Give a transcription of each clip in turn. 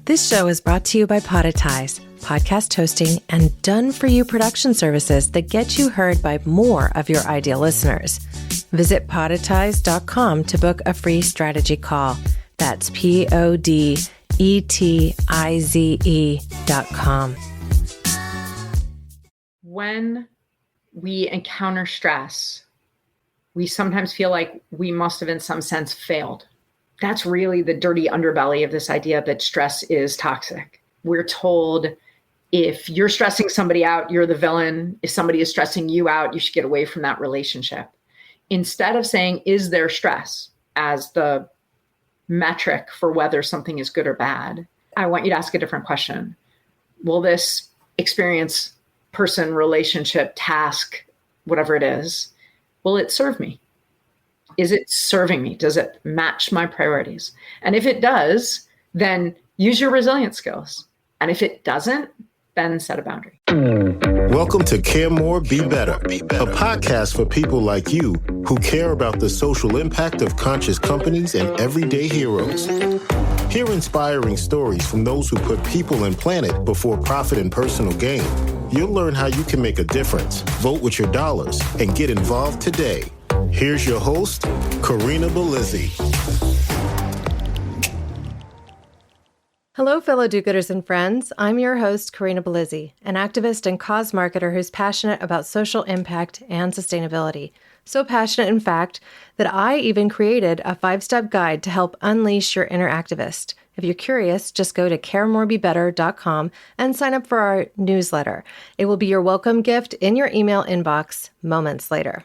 This show is brought to you by Podetize, podcast hosting and done-for-you production services that get you heard by more of your ideal listeners. Visit podetize.com to book a free strategy call. That's PODETIZE.com. When we encounter stress, we sometimes feel like we must have in some sense failed. That's really the dirty underbelly of this idea that stress is toxic. We're told if you're stressing somebody out, you're the villain. If somebody is stressing you out, you should get away from that relationship. Instead of saying, is there stress as the metric for whether something is good or bad, I want you to ask a different question. Will this experience, person, relationship, task, whatever it is, will it serve me? Is it serving me? Does it match my priorities? And if it does, then use your resilience skills. And if it doesn't, then set a boundary. Welcome to Care More, Be Better, a podcast for people like you who care about the social impact of conscious companies and everyday heroes. Hear inspiring stories from those who put people and planet before profit and personal gain. You'll learn how you can make a difference, vote with your dollars, and get involved today. Here's your host, Corinna Bellizzi. Hello, fellow do-gooders and friends. I'm your host, Corinna Bellizzi, an activist and cause marketer who's passionate about social impact and sustainability. So passionate, in fact, that I even created a 5-step guide to help unleash your inner activist. If you're curious, just go to caremorebebetter.com and sign up for our newsletter. It will be your welcome gift in your email inbox moments later.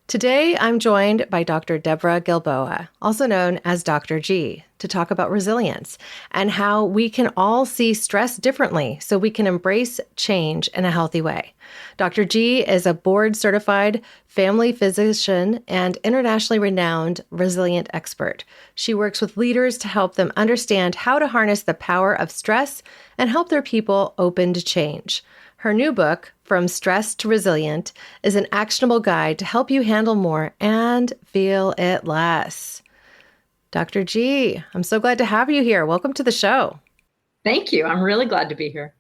Today, I'm joined by Dr. Deborah Gilboa, also known as Dr. G, to talk about resilience and how we can all see stress differently so we can embrace change in a healthy way. Dr. G is a board-certified family physician and internationally renowned resilient expert. She works with leaders to help them understand how to harness the power of stress and help their people open to change. Her new book, From Stress to Resilient, is an actionable guide to help you handle more and feel it less. Dr. G, I'm so glad to have you here. Welcome to the show. Thank you. I'm really glad to be here.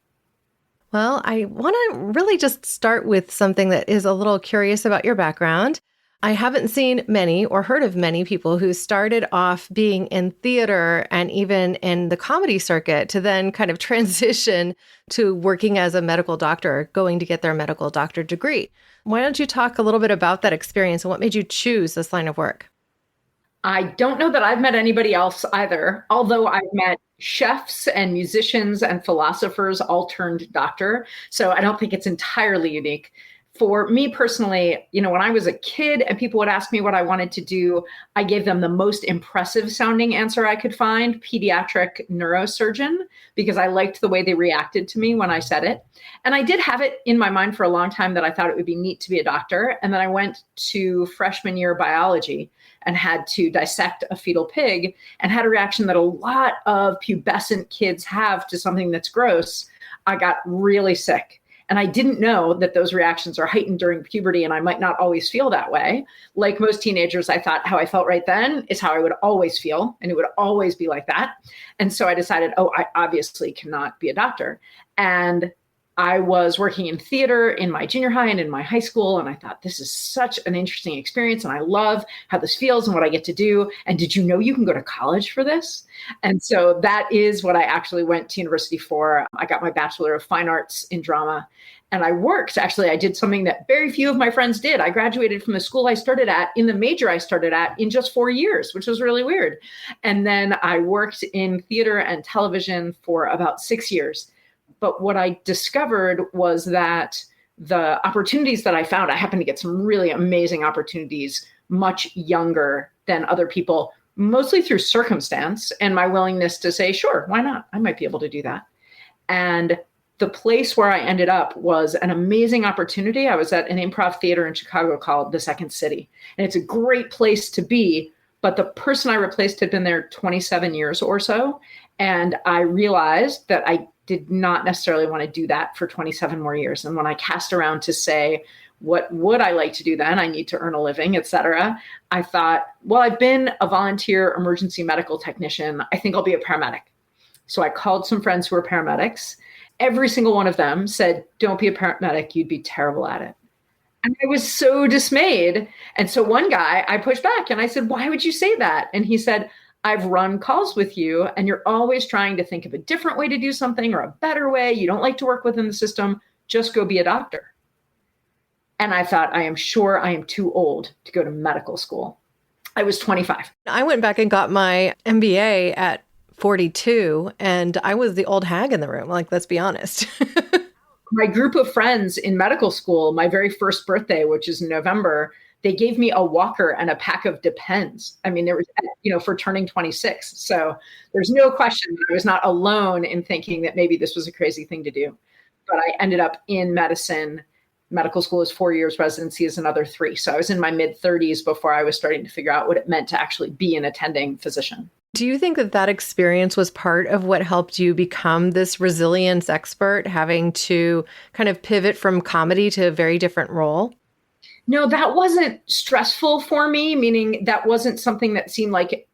Well, I want to really just start with something that is a little curious about your background. I haven't seen many or heard of many people who started off being in theater and even in the comedy circuit to then kind of transition to working as a medical doctor, going to get their medical doctor degree. Why don't you talk a little bit about that experience and what made you choose this line of work? I don't know that I've met anybody else either, although I've met chefs and musicians and philosophers all turned doctor. So I don't think it's entirely unique. For me personally, when I was a kid and people would ask me what I wanted to do, I gave them the most impressive sounding answer I could find, pediatric neurosurgeon, because I liked the way they reacted to me when I said it. And I did have it in my mind for a long time that I thought it would be neat to be a doctor. And then I went to freshman year biology and had to dissect a fetal pig and had a reaction that a lot of pubescent kids have to something that's gross. I got really sick. And I didn't know that those reactions are heightened during puberty and I might not always feel that way. Like most teenagers, I thought how I felt right then is how I would always feel. And it would always be like that. And so I decided, I obviously cannot be a doctor. And I was working in theater in my junior high and in my high school. And I thought, this is such an interesting experience. And I love how this feels and what I get to do. And did you know you can go to college for this? And so that is what I actually went to university for. I got my Bachelor of Fine Arts in drama. And I did something that very few of my friends did. I graduated from the school I started at in the major I started at in just 4 years, which was really weird. And then I worked in theater and television for about 6 years. But what I discovered was that the opportunities that I found, I happened to get some really amazing opportunities much younger than other people, mostly through circumstance and my willingness to say, sure, why not? I might be able to do that. And the place where I ended up was an amazing opportunity. I was at an improv theater in Chicago called The Second City. And it's a great place to be, but the person I replaced had been there 27 years or so. And I realized that I did not necessarily want to do that for 27 more years. And when I cast around to say, what would I like to do then? I need to earn a living, et cetera. I thought, well, I've been a volunteer emergency medical technician. I think I'll be a paramedic. So I called some friends who were paramedics. Every single one of them said, don't be a paramedic, you'd be terrible at it. And I was so dismayed. And so one guy, I pushed back and I said, why would you say that? And he said, I've run calls with you and you're always trying to think of a different way to do something or a better way. You don't like to work within the system. Just go be a doctor. And I thought, I am sure I am too old to go to medical school. I was 25. I went back and got my MBA at 42, and I was the old hag in the room. Like, let's be honest. My group of friends in medical school, my very first birthday, which is in November, they gave me a walker and a pack of Depends. I mean, there was, for turning 26. So there's no question that I was not alone in thinking that maybe this was a crazy thing to do. But I ended up in medicine. Medical school is 4 years, residency is another 3. So I was in my mid-30s before I was starting to figure out what it meant to actually be an attending physician. Do you think that that experience was part of what helped you become this resilience expert, having to kind of pivot from comedy to a very different role? No, that wasn't stressful for me, meaning that wasn't something that seemed like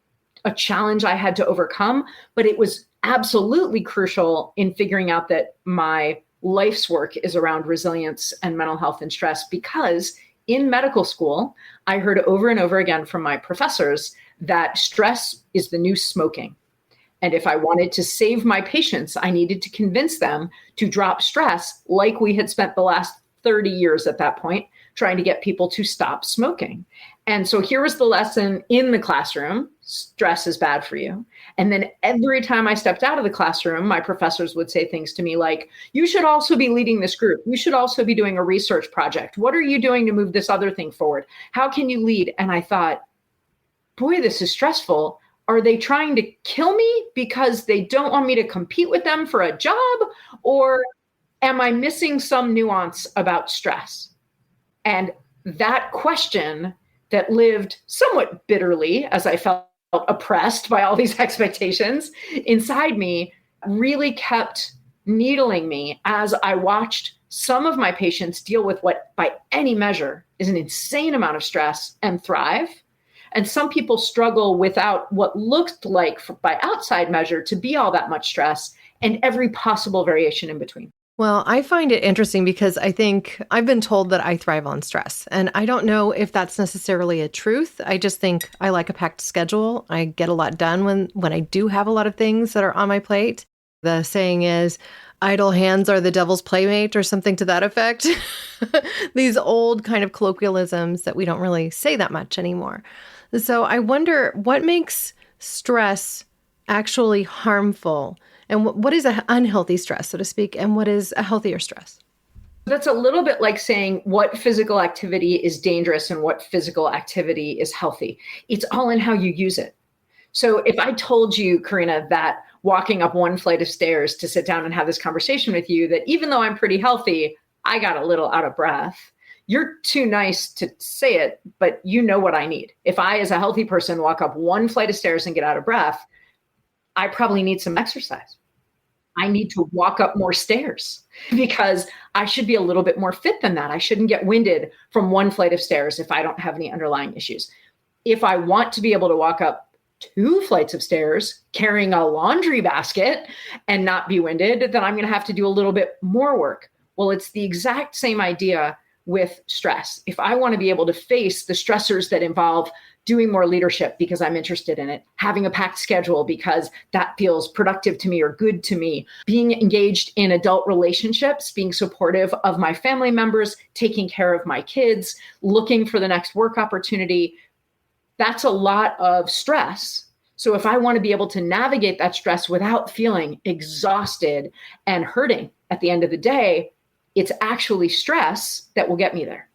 a challenge I had to overcome, but it was absolutely crucial in figuring out that my life's work is around resilience and mental health and stress, because in medical school, I heard over and over again from my professors that stress is the new smoking. And if I wanted to save my patients, I needed to convince them to drop stress, like we had spent the last 30 years at that point trying to get people to stop smoking. And so here was the lesson in the classroom: stress is bad for you. And then every time I stepped out of the classroom, my professors would say things to me like, you should also be leading this group. You should also be doing a research project. What are you doing to move this other thing forward? How can you lead? And I thought, boy, this is stressful. Are they trying to kill me because they don't want me to compete with them for a job? Or am I missing some nuance about stress? And that question that lived somewhat bitterly as I felt oppressed by all these expectations inside me really kept needling me as I watched some of my patients deal with what by any measure is an insane amount of stress and thrive. And some people struggle without what looked like by outside measure to be all that much stress and every possible variation in between. Well, I find it interesting because I think I've been told that I thrive on stress. And I don't know if that's necessarily a truth. I just think I like a packed schedule. I get a lot done when I do have a lot of things that are on my plate. The saying is, idle hands are the devil's playmate, or something to that effect. These old kind of colloquialisms that we don't really say that much anymore. So I wonder, what makes stress actually harmful? And what is an unhealthy stress, so to speak, and what is a healthier stress? That's a little bit like saying what physical activity is dangerous and what physical activity is healthy. It's all in how you use it. So if I told you, Corinna, that walking up one flight of stairs to sit down and have this conversation with you, that even though I'm pretty healthy, I got a little out of breath, you're too nice to say it, but you know what I need. If I, as a healthy person, walk up one flight of stairs and get out of breath, I probably need some exercise. I need to walk up more stairs because I should be a little bit more fit than that. I shouldn't get winded from one flight of stairs if I don't have any underlying issues. If I want to be able to walk up 2 flights of stairs carrying a laundry basket and not be winded, then I'm going to have to do a little bit more work. Well, it's the exact same idea with stress. If I want to be able to face the stressors that involve doing more leadership because I'm interested in it, having a packed schedule because that feels productive to me or good to me, being engaged in adult relationships, being supportive of my family members, taking care of my kids, looking for the next work opportunity, that's a lot of stress. So if I want to be able to navigate that stress without feeling exhausted and hurting at the end of the day, it's actually stress that will get me there.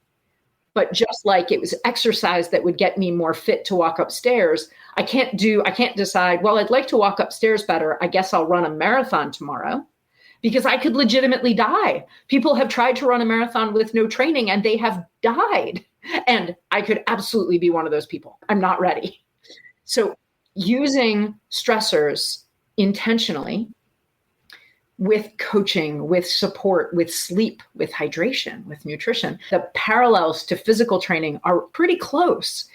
But just like it was exercise that would get me more fit to walk upstairs, I can't decide, well, I'd like to walk upstairs better. I guess I'll run a marathon tomorrow, because I could legitimately die. People have tried to run a marathon with no training and they have died. And I could absolutely be one of those people. I'm not ready. So using stressors intentionally, with coaching, with support, with sleep, with hydration, with nutrition, the parallels to physical training are pretty close.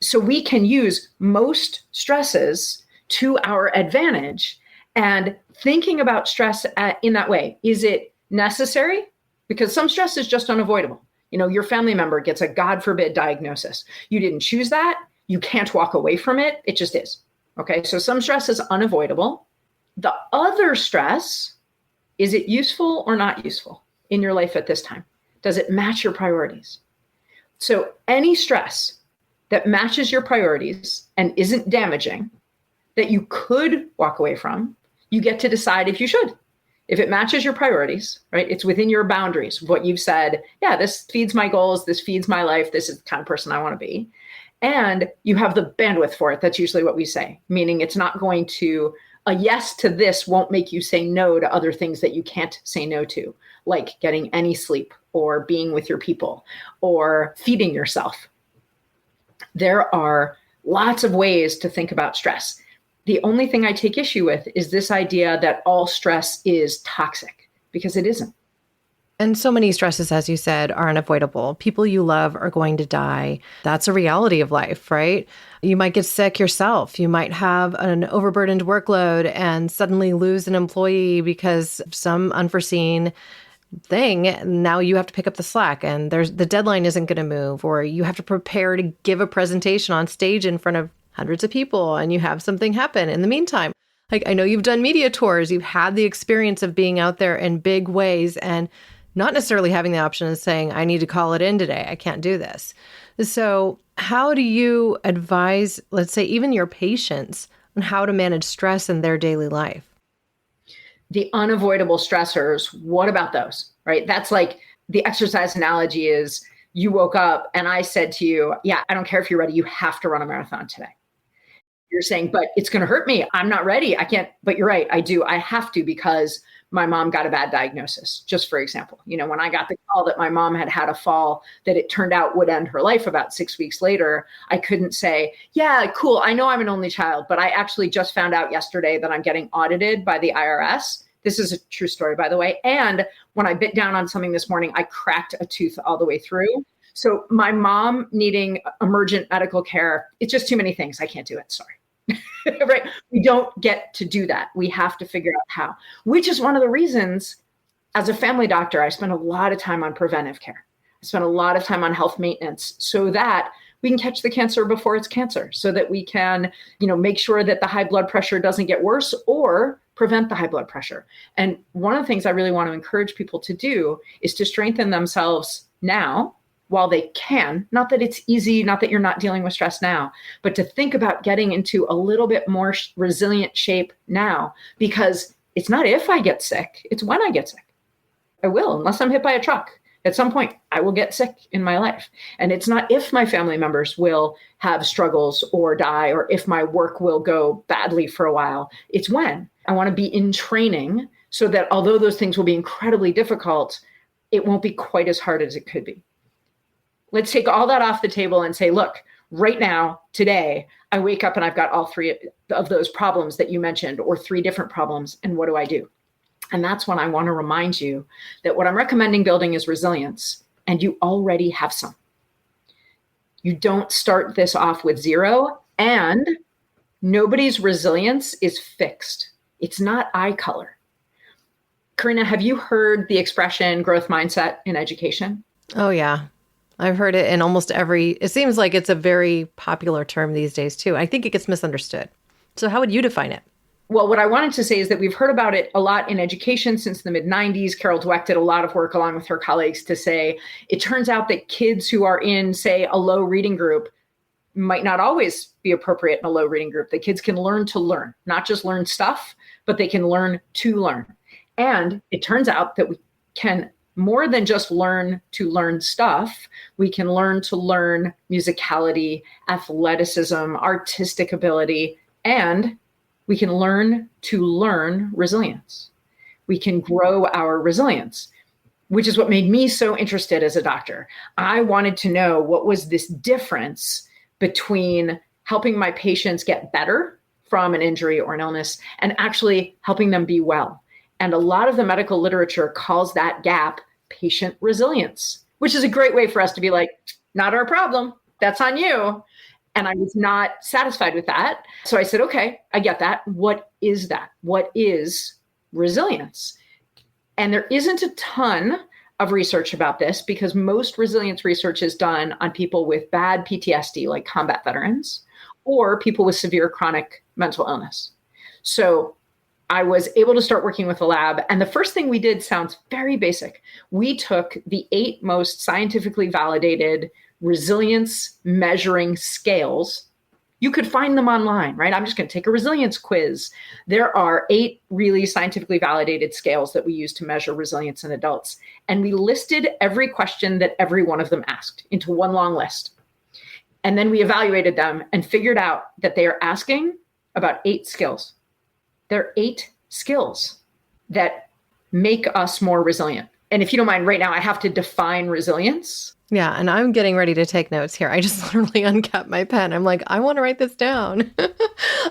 So we can use most stresses to our advantage And thinking about stress in that way, is it necessary? Because some stress is just unavoidable. Your family member gets a God forbid diagnosis. You didn't choose that. You can't walk away from it. It just is. Okay. So some stress is unavoidable. The other stress, is it useful or not useful in your life at this time? Does it match your priorities? So any stress that matches your priorities and isn't damaging, that you could walk away from, you get to decide if you should. If it matches your priorities, right? It's within your boundaries, what you've said, yeah, this feeds my goals, this feeds my life, this is the kind of person I want to be. And you have the bandwidth for it. That's usually what we say, meaning it's not going to, a yes to this won't make you say no to other things that you can't say no to, like getting any sleep or being with your people or feeding yourself. There are lots of ways to think about stress. The only thing I take issue with is this idea that all stress is toxic, because it isn't. And so many stresses, as you said, are unavoidable. People you love are going to die. That's a reality of life, right? You might get sick yourself. You might have an overburdened workload and suddenly lose an employee because of some unforeseen thing. Now you have to pick up the slack and the deadline isn't going to move, or you have to prepare to give a presentation on stage in front of hundreds of people and you have something happen in the meantime. Like, I know you've done media tours, you've had the experience of being out there in big ways and not necessarily having the option of saying, I need to call it in today, I can't do this. So how do you advise, let's say, even your patients on how to manage stress in their daily life? The unavoidable stressors, what about those, right? That's like the exercise analogy is you woke up and I said to you, yeah, I don't care if you're ready, you have to run a marathon today. You're saying, but it's going to hurt me. I'm not ready. I can't, but you're right. I do. I have to because my mom got a bad diagnosis, just for example. When I got the call that my mom had had a fall that it turned out would end her life about 6 weeks later, I couldn't say, yeah, cool. I know I'm an only child, but I actually just found out yesterday that I'm getting audited by the IRS. This is a true story, by the way. And when I bit down on something this morning, I cracked a tooth all the way through. So my mom needing emergent medical care, it's just too many things. I can't do it. Sorry. Right? We don't get to do that. We have to figure out how, which is one of the reasons as a family doctor, I spend a lot of time on preventive care. I spend a lot of time on health maintenance so that we can catch the cancer before it's cancer, so that we can, make sure that the high blood pressure doesn't get worse or prevent the high blood pressure. And one of the things I really want to encourage people to do is to strengthen themselves now while they can. Not that it's easy, not that you're not dealing with stress now, but to think about getting into a little bit more resilient shape now, because it's not if I get sick, it's when I get sick. I will, unless I'm hit by a truck. At some point, I will get sick in my life. And it's not if my family members will have struggles or die, or if my work will go badly for a while. It's when. I want to be in training so that although those things will be incredibly difficult, it won't be quite as hard as it could be. Let's take all that off the table and say, look, right now, today, I wake up and I've got all three of those problems that you mentioned, or three different problems. And what do I do? And that's when I want to remind you that what I'm recommending building is resilience, and you already have some. You don't start this off with zero, and nobody's resilience is fixed. It's not eye color. Corinna, have you heard the expression growth mindset in education? Oh, yeah. I've heard it in almost it seems like it's a very popular term these days too. I think it gets misunderstood. So how would you define it? Well, what I wanted to say is that we've heard about it a lot in education since the mid-90s. Carol Dweck did a lot of work along with her colleagues to say, it turns out that kids who are in, say, a low reading group might not always be appropriate in a low reading group. The kids can learn to learn, not just learn stuff, but they can learn to learn. And it turns out that we can more than just learn to learn stuff. We can learn to learn musicality, athleticism, artistic ability, and we can learn to learn resilience. We can grow our resilience, which is what made me so interested as a doctor. I wanted to know what was this difference between helping my patients get better from an injury or an illness and actually helping them be well. And a lot of the medical literature calls that gap patient resilience, which is a great way for us to be like, not our problem. That's on you. And I was not satisfied with that. So I said, okay, I get that. What is that? What is resilience? And there isn't a ton of research about this because most resilience research is done on people with bad PTSD, like combat veterans, or people with severe chronic mental illness. So I was able to start working with the lab. And the first thing we did sounds very basic. We took the 8 most scientifically validated resilience measuring scales. You could find them online, right? I'm just going to take a resilience quiz. There are 8 really scientifically validated scales that we use to measure resilience in adults. And we listed every question that every one of them asked into one long list. And then we evaluated them and figured out that they are asking about 8 skills. There are 8 skills that make us more resilient. And if you don't mind, right now I have to define resilience. Yeah, and I'm getting ready to take notes here. I just literally uncapped my pen. I'm like, I want to write this down.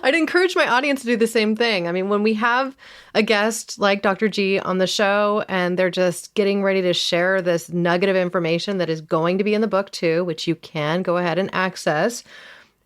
I'd encourage my audience to do the same thing. I mean, when we have a guest like Dr. G on the show and they're just getting ready to share this nugget of information that is going to be in the book too, which you can go ahead and access,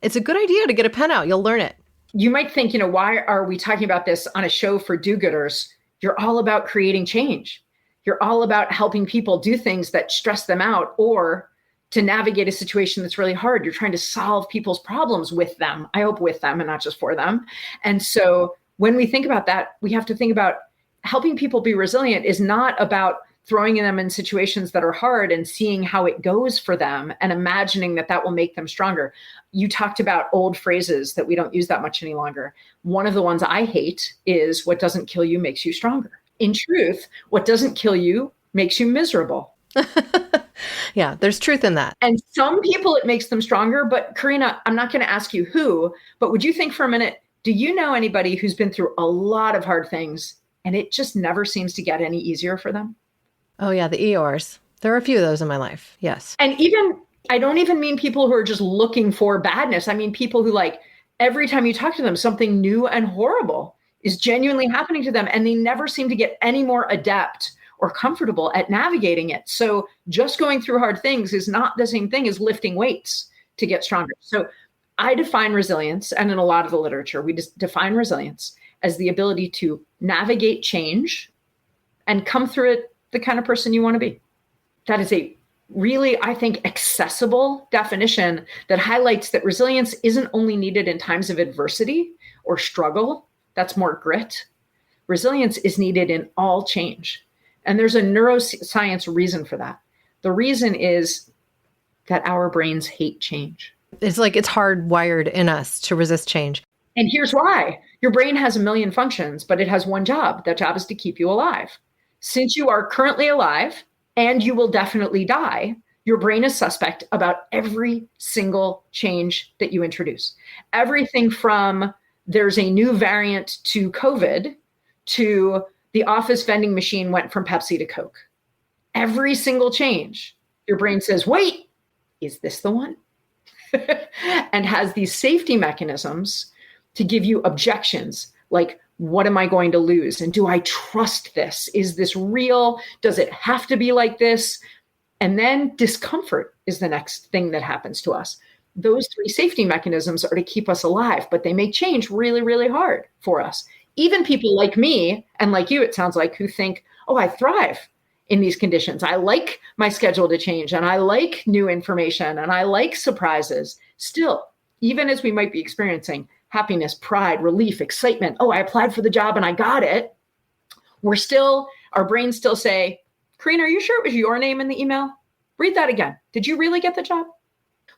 it's a good idea to get a pen out. You'll learn it. You might think, why are we talking about this on a show for do-gooders? You're all about creating change. You're all about helping people do things that stress them out or to navigate a situation that's really hard. You're trying to solve people's problems with them. I hope with them and not just for them. And so when we think about that, we have to think about helping people be resilient is not about throwing them in situations that are hard and seeing how it goes for them and imagining that that will make them stronger. You talked about old phrases that we don't use that much any longer. One of the ones I hate is what doesn't kill you makes you stronger. In truth, what doesn't kill you makes you miserable. Yeah, there's truth in that. And some people, it makes them stronger. But Corinna, I'm not going to ask you who, but would you think for a minute, do you know anybody who's been through a lot of hard things and it just never seems to get any easier for them? Oh yeah, the Eeyores. There are a few of those in my life. Yes. And I don't even mean people who are just looking for badness. I mean, people who every time you talk to them, something new and horrible is genuinely happening to them. And they never seem to get any more adept or comfortable at navigating it. So just going through hard things is not the same thing as lifting weights to get stronger. So I define resilience, and in a lot of the literature, we just define resilience as the ability to navigate change and come through it the kind of person you want to be. That is a really, I think, accessible definition that highlights that resilience isn't only needed in times of adversity or struggle. That's more grit. Resilience is needed in all change. And there's a neuroscience reason for that. The reason is that our brains hate change. It's like it's hardwired in us to resist change. And here's why. Your brain has a million functions, but it has one job. That job is to keep you alive. Since you are currently alive and you will definitely die, your brain is suspect about every single change that you introduce. Everything from there's a new variant to COVID to the office vending machine went from Pepsi to Coke. Every single change, your brain says, wait, is this the one? And has these safety mechanisms to give you objections like, what am I going to lose? And do I trust this? Is this real? Does it have to be like this? And then discomfort is the next thing that happens to us. Those 3 safety mechanisms are to keep us alive, but they make change really, really hard for us. Even people like me and like you, it sounds like, who think, oh, I thrive in these conditions. I like my schedule to change and I like new information and I like surprises. Still, even as we might be experiencing happiness, pride, relief, excitement, oh, I applied for the job and I got it, our brains still say, Corinna, are you sure it was your name in the email? Read that again. Did you really get the job?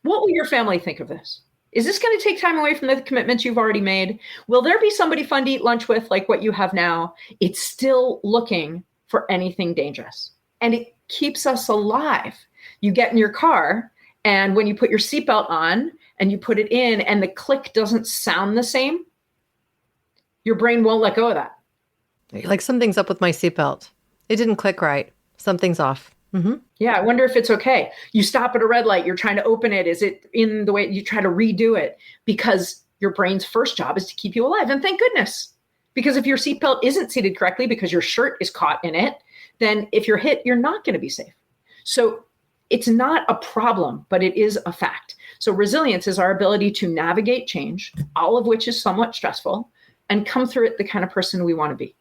What will your family think of this? Is this going to take time away from the commitments you've already made? Will there be somebody fun to eat lunch with like what you have now? It's still looking for anything dangerous. And it keeps us alive. You get in your car, and when you put your seatbelt on and you put it in and the click doesn't sound the same, your brain won't let go of that. Like, something's up with my seatbelt. It didn't click right. Something's off. Mm-hmm. Yeah, I wonder if it's okay. You stop at a red light, you're trying to open it. Is it in the way you try to redo it? Because your brain's first job is to keep you alive. And thank goodness. Because if your seatbelt isn't seated correctly because your shirt is caught in it, then if you're hit, you're not going to be safe. So It's not a problem, but it is a fact. So resilience is our ability to navigate change, all of which is somewhat stressful, and come through it the kind of person we want to be.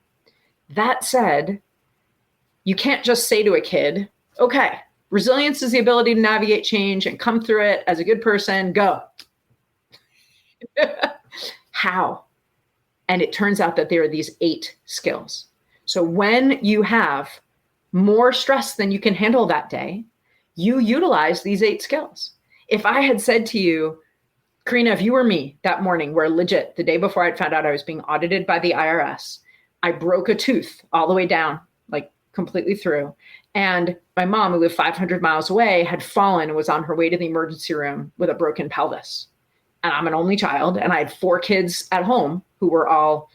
That said, you can't just say to a kid, okay, resilience is the ability to navigate change and come through it as a good person, go. How? And it turns out that there are these 8 skills. So when you have more stress than you can handle that day, you utilize these 8 skills. If I had said to you, Corinna, if you were me that morning, where legit, the day before I'd found out I was being audited by the IRS, I broke a tooth all the way down, like completely through. And my mom, who lived 500 miles away, had fallen and was on her way to the emergency room with a broken pelvis. And I'm an only child, and I had 4 kids at home who were all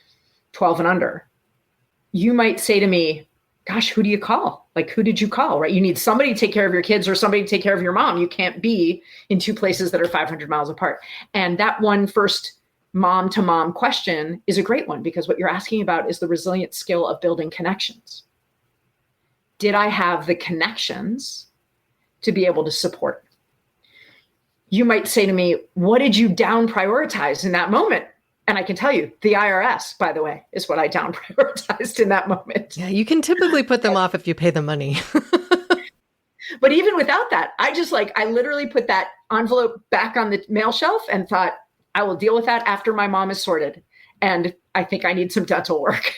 12 and under. You might say to me, gosh, who do you call? Like, who did you call, right? You need somebody to take care of your kids or somebody to take care of your mom. You can't be in 2 places that are 500 miles apart. And that one first mom to mom question is a great one, because what you're asking about is the resilient skill of building connections. Did I have the connections to be able to support? You might say to me, what did you down prioritize in that moment? And I can tell you, the IRS, by the way, is what I down prioritized in that moment. Yeah, you can typically put them off if you pay the money. But even without that, I literally put that envelope back on the mail shelf and thought, I will deal with that after my mom is sorted. And I think I need some dental work.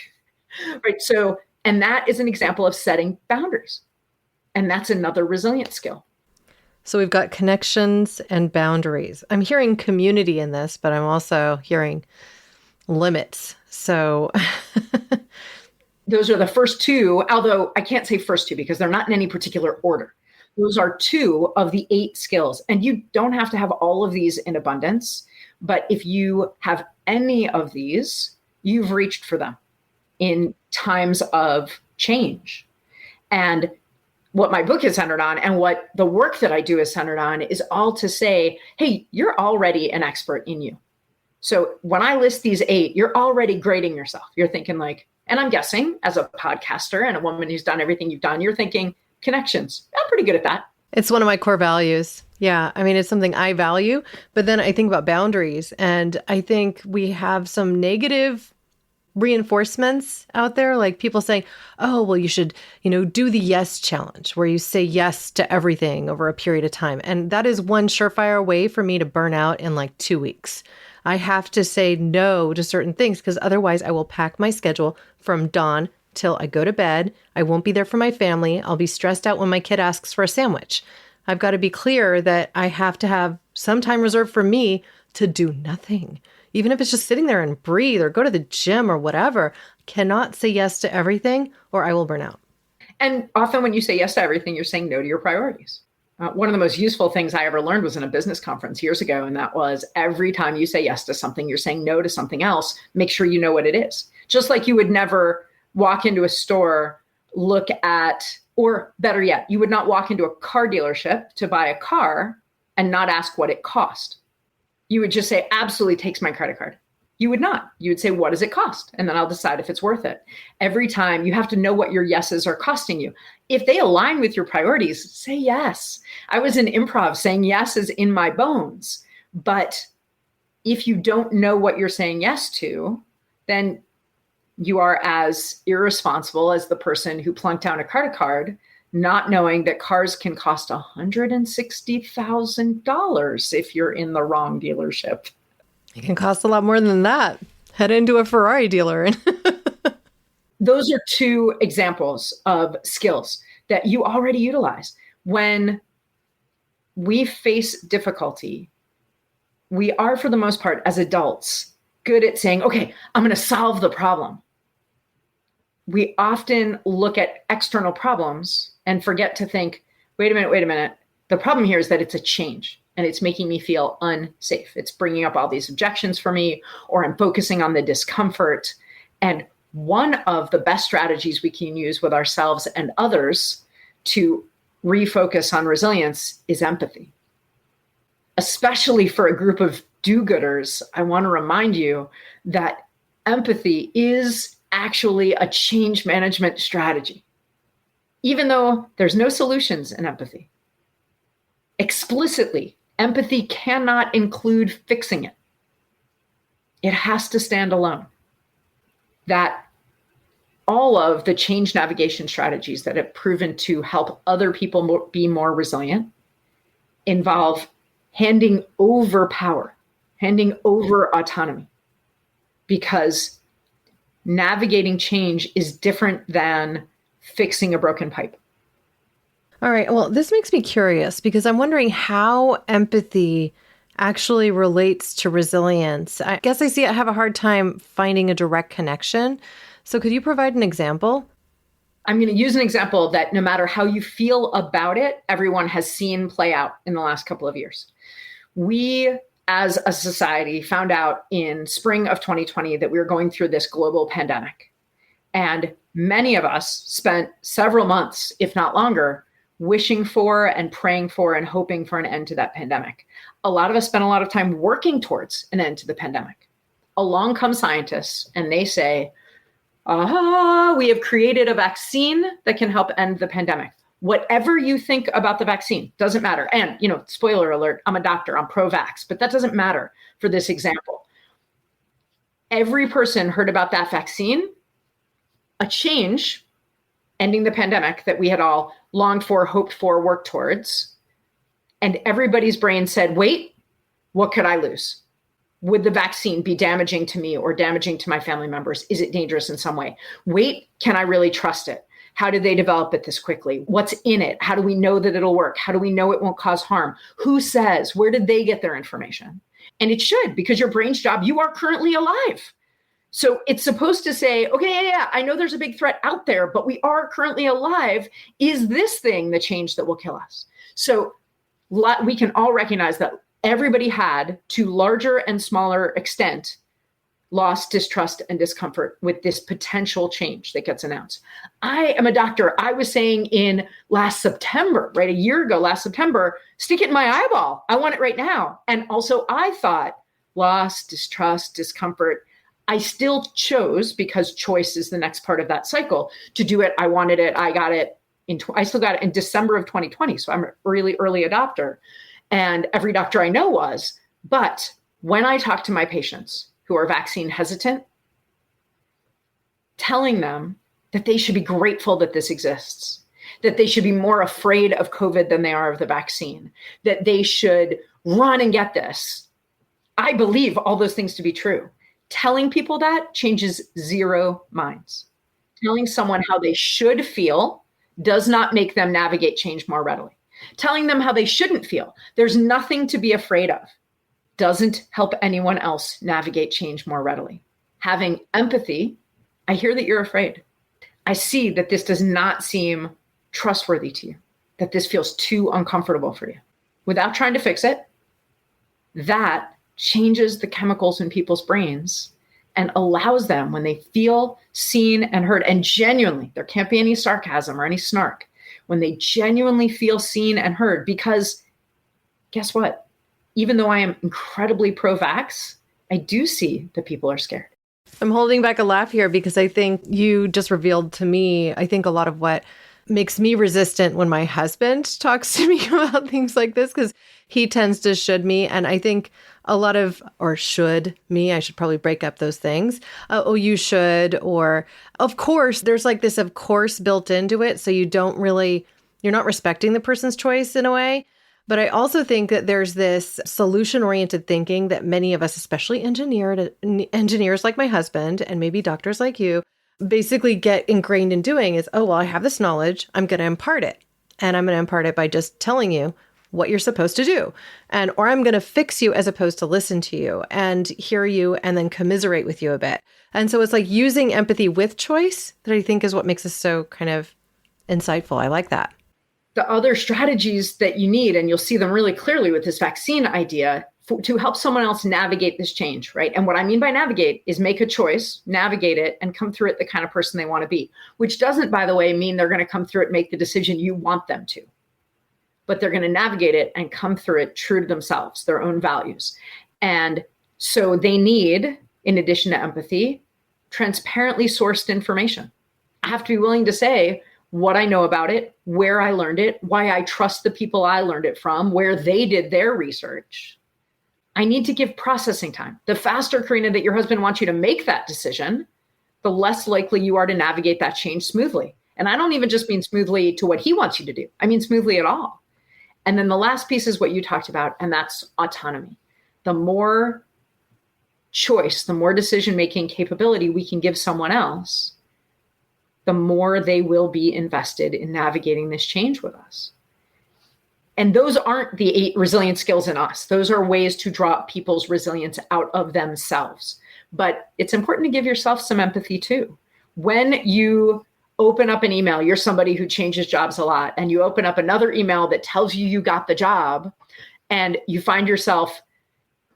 Right. So, and that is an example of setting boundaries. And that's another resilient skill. So we've got connections and boundaries. I'm hearing community in this, but I'm also hearing limits. So those are the first 2, although I can't say first 2 because they're not in any particular order. Those are 2 of the 8 skills. And you don't have to have all of these in abundance, but if you have any of these, you've reached for them in times of change. And what my book is centered on and what the work that I do is centered on is all to say, hey, you're already an expert in you. So when I list these 8, you're already grading yourself. You're thinking like, and I'm guessing as a podcaster and a woman who's done everything you've done, you're thinking connections. I'm pretty good at that. It's one of my core values. Yeah. I mean, it's something I value, but then I think about boundaries, and I think we have some negative reinforcements out there, like people saying, oh, well, you should, do the yes challenge, where you say yes to everything over a period of time. And that is one surefire way for me to burn out in like 2 weeks. I have to say no to certain things, because otherwise I will pack my schedule from dawn till I go to bed. I won't be there for my family. I'll be stressed out when my kid asks for a sandwich. I've got to be clear that I have to have some time reserved for me to do nothing. Even if it's just sitting there and breathe or go to the gym or whatever, cannot say yes to everything or I will burn out. And often when you say yes to everything, you're saying no to your priorities. One of the most useful things I ever learned was in a business conference years ago. And that was every time you say yes to something, you're saying no to something else. Make sure you know what it is. Just like you would never walk into a store, look at, or better yet, you would not walk into a car dealership to buy a car and not ask what it cost. You would just say, absolutely takes my credit card. You would not. You would say, what does it cost? And then I'll decide if it's worth it. Every time you have to know what your yeses are costing you. If they align with your priorities, say yes. I was in improv saying yes is in my bones. But if you don't know what you're saying yes to, then you are as irresponsible as the person who plunked down a credit card, not knowing that cars can cost $160,000 if you're in the wrong dealership. It can cost a lot more than that. Head into a Ferrari dealer. Those are 2 examples of skills that you already utilize. When we face difficulty, we are, for the most part, as adults, good at saying, okay, I'm going to solve the problem. We often look at external problems and forget to think, wait a minute. The problem here is that it's a change and it's making me feel unsafe. It's bringing up all these objections for me, or I'm focusing on the discomfort. And one of the best strategies we can use with ourselves and others to refocus on resilience is empathy. Especially for a group of do-gooders, I want to remind you that empathy is actually a change management strategy. Even though there's no solutions in empathy, explicitly, empathy cannot include fixing it. It has to stand alone. That all of the change navigation strategies that have proven to help other people be more resilient involve handing over power, handing over autonomy, because navigating change is different than fixing a broken pipe. All right. Well, this makes me curious because I'm wondering how empathy actually relates to resilience. I guess I have a hard time finding a direct connection. So could you provide an example? I'm going to use an example that no matter how you feel about it, everyone has seen play out in the last couple of years. We, as a society, found out in spring of 2020 that we were going through this global pandemic. And many of us spent several months, if not longer, wishing for and praying for and hoping for an end to that pandemic. A lot of us spent a lot of time working towards an end to the pandemic. Along come scientists and they say, we have created a vaccine that can help end the pandemic. Whatever you think about the vaccine, doesn't matter. And, spoiler alert, I'm a doctor, I'm pro-vax, but that doesn't matter for this example. Every person heard about that vaccine, a change, ending the pandemic that we had all longed for, hoped for, worked towards. And everybody's brain said, wait, what could I lose? Would the vaccine be damaging to me or damaging to my family members? Is it dangerous in some way? Wait, can I really trust it? How did they develop it this quickly? What's in it? How do we know that it'll work? How do we know it won't cause harm? Who says? Where did they get their information? And it should, because your brain's job, you are currently alive. So it's supposed to say, okay, yeah, I know there's a big threat out there, but we are currently alive. Is this thing the change that will kill us? So we can all recognize that everybody had, to larger and smaller extent, lost distrust and discomfort with this potential change that gets announced. I am a doctor. I was saying in last September, right, a year ago, last September, stick it in my eyeball. I want it right now. And also I thought loss, distrust, discomfort. I still chose, because choice is the next part of that cycle, to do it. I wanted it. I got it. I still got it in December of 2020. So I'm a really early adopter. And every doctor I know was. But when I talk to my patients who are vaccine hesitant, telling them that they should be grateful that this exists, that they should be more afraid of COVID than they are of the vaccine, that they should run and get this. I believe all those things to be true. Telling people that changes zero minds. Telling someone how they should feel does not make them navigate change more readily. Telling them how they shouldn't feel, there's nothing to be afraid of, doesn't help anyone else navigate change more readily. Having empathy, I hear that you're afraid. I see that this does not seem trustworthy to you, that this feels too uncomfortable for you. Without trying to fix it, that changes the chemicals in people's brains and allows them, when they feel seen and heard, and genuinely, there can't be any sarcasm or any snark, when they genuinely feel seen and heard, because guess what? Even though I am incredibly pro-vax, I do see that people are scared. I'm holding back a laugh here because I think you just revealed to me, I think a lot of what makes me resistant when my husband talks to me about things like this, because he tends to should me. And I think a lot of, or should me, I should probably break up those things. Oh, you should, or of course, there's like this of course built into it. So you don't really, you're not respecting the person's choice in a way. But I also think that there's this solution-oriented thinking that many of us, especially engineers like my husband and maybe doctors like you, basically get ingrained in doing is, oh, well, I have this knowledge, I'm going to impart it. And I'm going to impart it by just telling you what you're supposed to do. Or I'm going to fix you as opposed to listen to you and hear you and then commiserate with you a bit. And so it's like using empathy with choice that I think is what makes us so kind of insightful. I like that. The other strategies that you need, and you'll see them really clearly with this vaccine idea, to help someone else navigate this change, right? And what I mean by navigate is make a choice, navigate it, and come through it the kind of person they want to be, which doesn't, by the way, mean they're going to come through it, make the decision you want them to, but they're going to navigate it and come through it true to themselves, their own values. And so they need, in addition to empathy, transparently sourced information. I have to be willing to say, what I know about it, where I learned it, why I trust the people I learned it from, where they did their research. I need to give processing time. The faster, Corinna, that your husband wants you to make that decision, the less likely you are to navigate that change smoothly. And I don't even just mean smoothly to what he wants you to do. I mean smoothly at all. And then the last piece is what you talked about, and that's autonomy. The more choice, the more decision-making capability we can give someone else, the more they will be invested in navigating this change with us. And those aren't the 8 resilience skills in us. Those are ways to draw people's resilience out of themselves. But it's important to give yourself some empathy too. When you open up an email, you're somebody who changes jobs a lot, and you open up another email that tells you you got the job, and you find yourself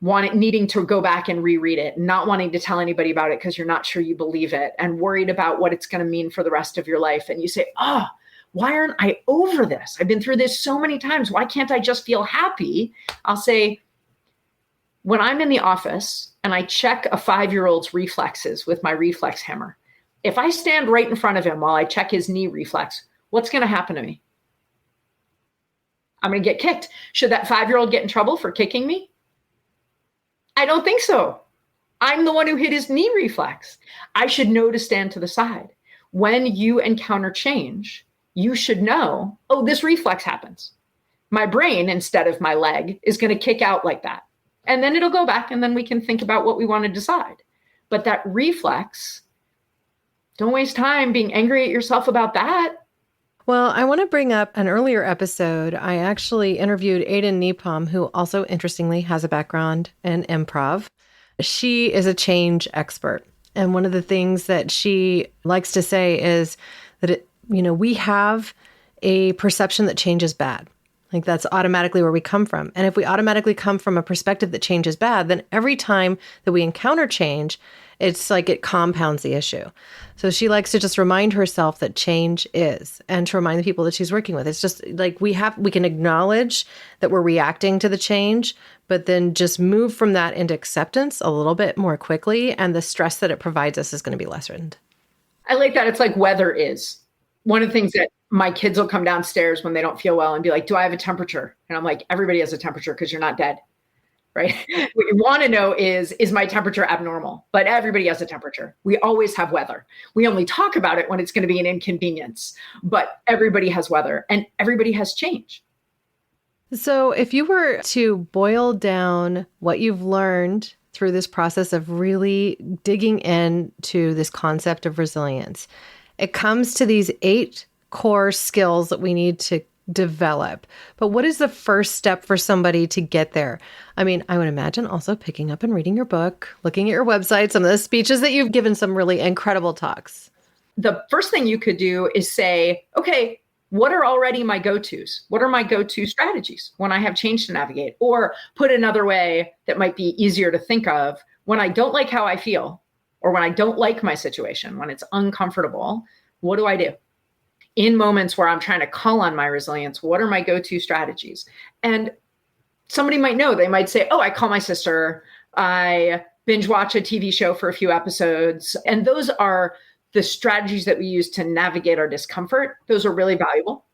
needing to go back and reread it, not wanting to tell anybody about it because you're not sure you believe it, and worried about what it's going to mean for the rest of your life. And you say, why aren't I over this? I've been through this so many times. Why can't I just feel happy? I'll say, when I'm in the office and I check a 5-year-old's reflexes with my reflex hammer, if I stand right in front of him while I check his knee reflex, what's going to happen to me? I'm going to get kicked. Should that 5-year-old get in trouble for kicking me? I don't think so. I'm the one who hit his knee reflex. I should know to stand to the side. When you encounter change, you should know, this reflex happens. My brain, instead of my leg, is going to kick out like that. And then it'll go back, and then we can think about what we want to decide. But that reflex, don't waste time being angry at yourself about that. Well, I want to bring up an earlier episode. I actually interviewed Aiden Nepom, who also, interestingly, has a background in improv. She is a change expert. And one of the things that she likes to say is that, we have a perception that change is bad. Like that's automatically where we come from. And if we automatically come from a perspective that change is bad, then every time that we encounter change, it's like it compounds the issue. So she likes to just remind herself that change is, and to remind the people that she's working with. It's just like we can acknowledge that we're reacting to the change, but then just move from that into acceptance a little bit more quickly. And the stress that it provides us is going to be lessened. I like that. It's like weather is. One of the things that my kids will come downstairs when they don't feel well and be like, do I have a temperature? And I'm like, everybody has a temperature because you're not dead, right? What you want to know is my temperature abnormal? But everybody has a temperature. We always have weather. We only talk about it when it's going to be an inconvenience, but everybody has weather and everybody has change. So if you were to boil down what you've learned through this process of really digging into this concept of resilience, it comes to these 8 core skills that we need to develop. But what is the first step for somebody to get there? I mean, I would imagine also picking up and reading your book, looking at your website, some of the speeches that you've given, some really incredible talks. The first thing you could do is say, okay, what are already my go-tos? What are my go-to strategies when I have change to navigate? Or put another way that might be easier to think of, when I don't like how I feel, or when I don't like my situation, when it's uncomfortable, what do I do? In moments where I'm trying to call on my resilience, what are my go-to strategies? And somebody might know, they might say, I call my sister, I binge watch a TV show for a few episodes. And those are the strategies that we use to navigate our discomfort. Those are really valuable.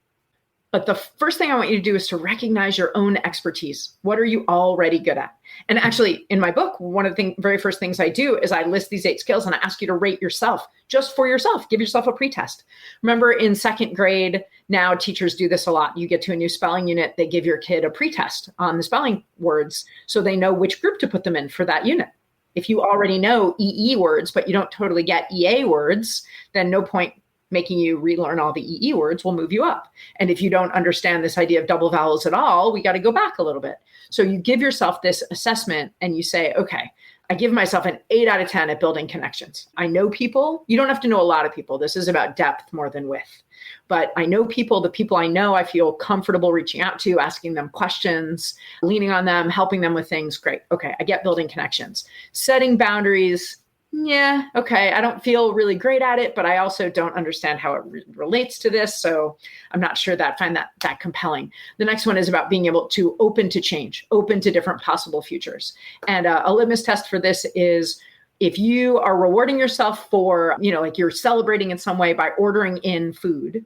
But the first thing I want you to do is to recognize your own expertise. What are you already good at? And actually, in my book, one of the very first things I do is I list these 8 skills and I ask you to rate yourself, just for yourself. Give yourself a pretest. Remember, in 2nd grade, now teachers do this a lot. You get to a new spelling unit, they give your kid a pretest on the spelling words so they know which group to put them in for that unit. If you already know EE words, but you don't totally get EA words, then no point making you relearn all the EE words will move you up. And if you don't understand this idea of double vowels at all, we got to go back a little bit. So you give yourself this assessment and you say, okay, I give myself an 8 out of 10 at building connections. I know people. You don't have to know a lot of people. This is about depth more than width. But I know people, the people I know, I feel comfortable reaching out to, asking them questions, leaning on them, helping them with things. Great. Okay. I get building connections. Setting boundaries. Yeah, okay, I don't feel really great at it, but I also don't understand how it relates to this. So I'm not sure that I find that compelling. The next one is about being able to open to change, open to different possible futures. And a litmus test for this is if you are rewarding yourself for, like you're celebrating in some way by ordering in food,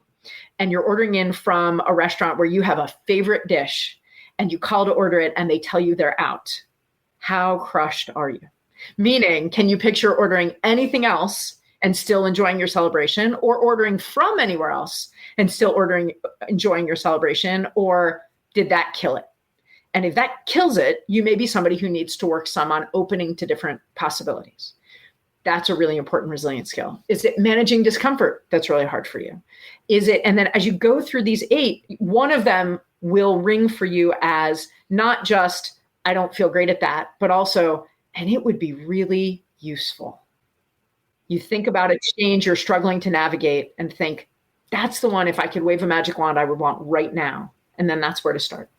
and you're ordering in from a restaurant where you have a favorite dish and you call to order it and they tell you they're out. How crushed are you? Meaning, can you picture ordering anything else and still enjoying your celebration, or ordering from anywhere else and still enjoying your celebration? Or did that kill it? And if that kills it, you may be somebody who needs to work some on opening to different possibilities. That's a really important resilience skill. Is it managing discomfort that's really hard for you? Is it, and then as you go through these 8, one of them will ring for you as not just, I don't feel great at that, but also, and it would be really useful. You think about a change you're struggling to navigate and think, that's the one, if I could wave a magic wand, I would want right now. And then that's where to start.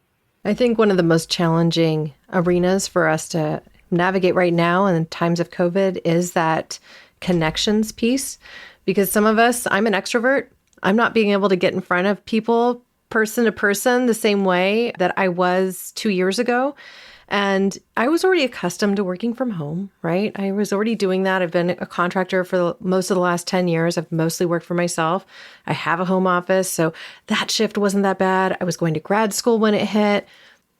I think one of the most challenging arenas for us to navigate right now in times of COVID is that connections piece. Because some of us, I'm an extrovert. I'm not being able to get in front of people person to person the same way that I was 2 years ago. And I was already accustomed to working from home, right? I was already doing that. I've been a contractor for most of the last 10 years. I've mostly worked for myself. I have a home office, so that shift wasn't that bad. I was going to grad school when it hit.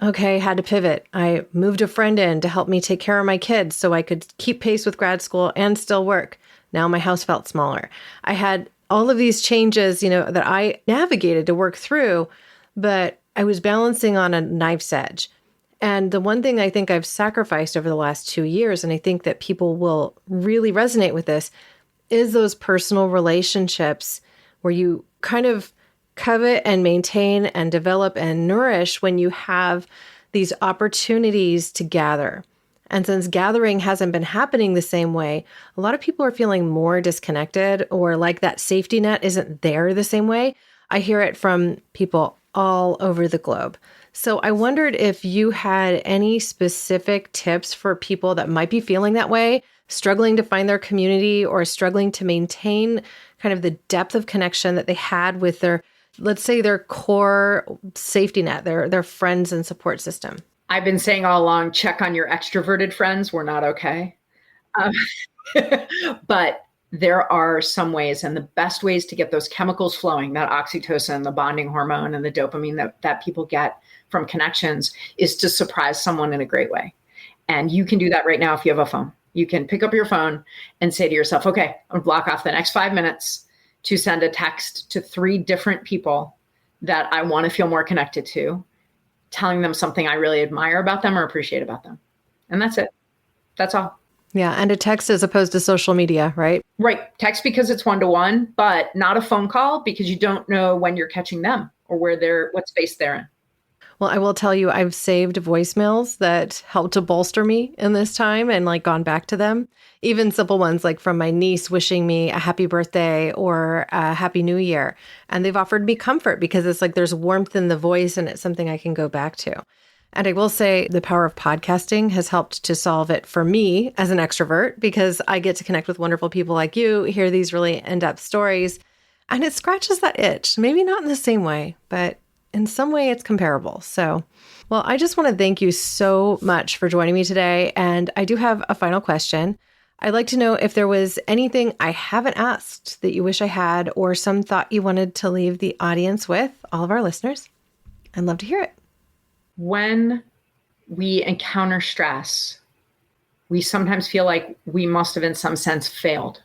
Okay, had to pivot. I moved a friend in to help me take care of my kids so I could keep pace with grad school and still work. Now my house felt smaller. I had all of these changes, that I navigated to work through, but I was balancing on a knife's edge. And the one thing I think I've sacrificed over the last 2 years, and I think that people will really resonate with this, is those personal relationships where you kind of covet and maintain and develop and nourish when you have these opportunities to gather. And since gathering hasn't been happening the same way, a lot of people are feeling more disconnected, or like that safety net isn't there the same way. I hear it from people all over the globe. So I wondered if you had any specific tips for people that might be feeling that way, struggling to find their community or struggling to maintain kind of the depth of connection that they had with their, let's say, their core safety net, their friends and support system. I've been saying all along, check on your extroverted friends. We're not okay. But there are some ways, and the best ways to get those chemicals flowing, that oxytocin, the bonding hormone, and the dopamine that people get from connections, is to surprise someone in a great way. And you can do that right now if you have a phone. You can pick up your phone and say to yourself, okay, I'm going to block off the next 5 minutes to send a text to 3 different people that I want to feel more connected to, telling them something I really admire about them or appreciate about them. And that's it. That's all. Yeah. And a text as opposed to social media, right? Right. Text because it's 1-to-1, but not a phone call because you don't know when you're catching them or what space they're in. Well, I will tell you, I've saved voicemails that helped to bolster me in this time and gone back to them. Even simple ones like from my niece wishing me a happy birthday or a happy new year. And they've offered me comfort because it's there's warmth in the voice and it's something I can go back to. And I will say the power of podcasting has helped to solve it for me as an extrovert, because I get to connect with wonderful people like you, hear these really in-depth stories, and it scratches that itch. Maybe not in the same way, but in some way it's comparable. So, well, I just want to thank you so much for joining me today. And I do have a final question. I'd like to know if there was anything I haven't asked that you wish I had, or some thought you wanted to leave the audience with, all of our listeners. I'd love to hear it. When we encounter stress, we sometimes feel like we must have in some sense failed.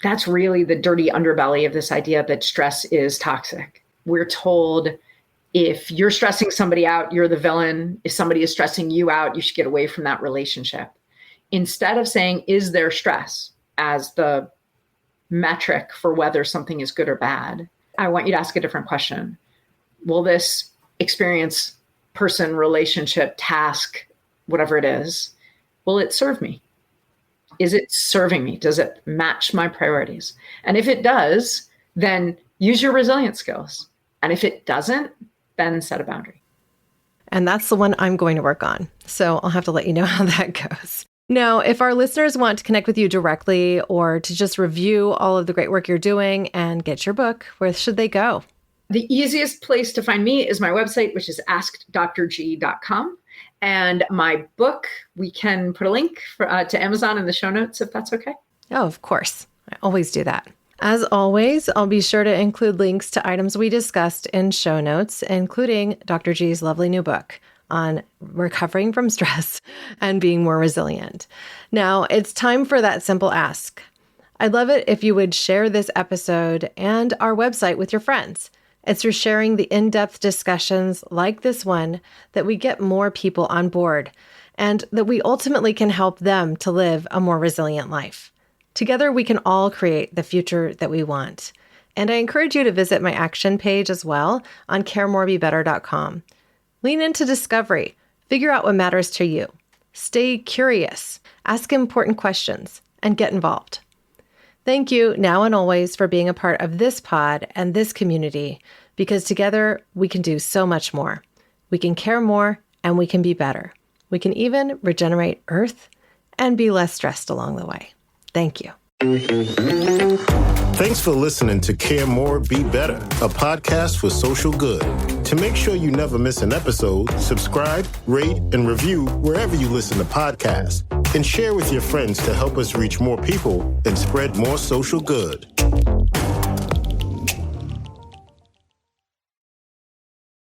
That's really the dirty underbelly of this idea that stress is toxic. We're told if you're stressing somebody out, you're the villain. If somebody is stressing you out, you should get away from that relationship. Instead of saying, is there stress as the metric for whether something is good or bad, I want you to ask a different question. Will this experience, person, relationship, task, whatever it is, will it serve me? Is it serving me? Does it match my priorities? And if it does, then use your resilience skills. And if it doesn't, then set a boundary. And that's the one I'm going to work on. So I'll have to let you know how that goes. Now, if our listeners want to connect with you directly or to just review all of the great work you're doing and get your book, where should they go? The easiest place to find me is my website, which is askdrg.com. And my book, we can put a link to Amazon in the show notes, if that's okay. Oh, of course. I always do that. As always, I'll be sure to include links to items we discussed in show notes, including Dr. G's lovely new book on recovering from stress and being more resilient. Now, it's time for that simple ask. I'd love it if you would share this episode and our website with your friends. It's through sharing the in-depth discussions like this one that we get more people on board and that we ultimately can help them to live a more resilient life. Together, we can all create the future that we want. And I encourage you to visit my action page as well on caremorebebetter.com. Lean into discovery. Figure out what matters to you. Stay curious. Ask important questions and get involved. Thank you now and always for being a part of this pod and this community, because together we can do so much more. We can care more and we can be better. We can even regenerate Earth and be less stressed along the way. Thank you. Thanks for listening to Care More, Be Better, a podcast for social good. To make sure you never miss an episode, subscribe, rate, and review wherever you listen to podcasts, and share with your friends to help us reach more people and spread more social good.